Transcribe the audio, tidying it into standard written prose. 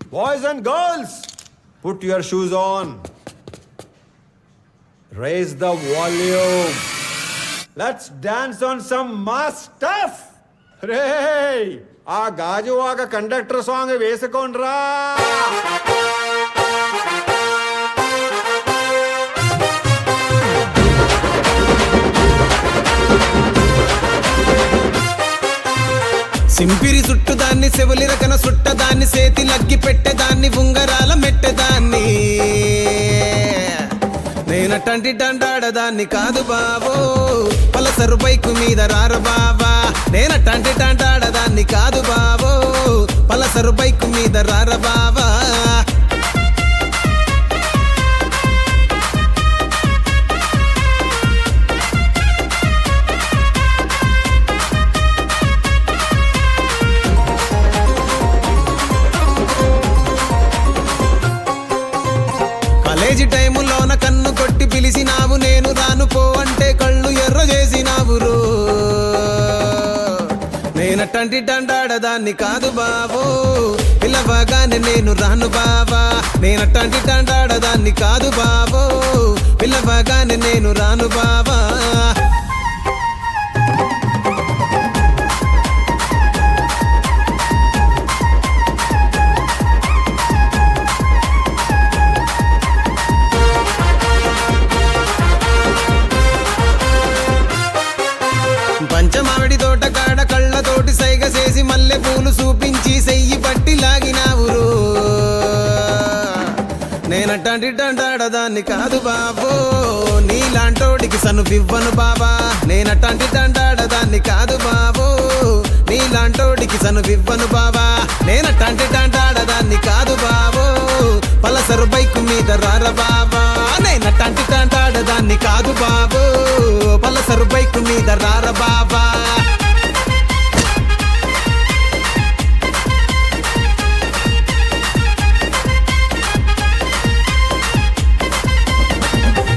Boys and girls, put your shoes on. Raise the volume. Let's dance on some mass stuff. Hey, ఆ Gajuwaka conductor song వేసుకోండ్రా. సింపిరి చుట్టుదాన్ని సెవులి రకన సుట్టదాన్ని సేతి లగ్గి పెట్టేదాన్ని ఉంగరాల మెట్టేదాన్ని నేనటంటి డండాడదాన్ని కాదు బావో Pulsar bike మీద రార బావా నేనటంటి డండాడదాన్ని కాదు బావో పలసరు బైకు మీద రార బావా కాలేజీ టైములోన కన్ను కొట్టి పిలిచినావు నేను రాను పో అంటే కళ్ళు ఎర్ర చేసినావు రో నేనటంటి డండాడదాన్ని కాదు బావో పిల్లవగానే నేను రాను బావా నేనటంటి డండాడదాన్ని కాదు బావో పిల్లవగానే నేను రాను బావా పంచమావిడి తోట కాడ కళ్ళతోటి సైగ చేసి మల్లె పూలు చూపించి సెయ్యి పట్టి లాగినావురు నేనటంటి డండాడదాన్ని కాదు బాబో నీలాంటోడికి సనుపివ్వను బాబా నేనటంటి డండాడదాన్ని కాదు బాబో నీలాంటోడికి సనుపివ్వను బాబా నేనటంటి డండాడదాన్ని కాదు బాబో పలసరు బైకు మీద రార బాబా నేనటంటి డండాడదాన్ని కాదు బాబో పలసరు బైకు మీద రార బాబా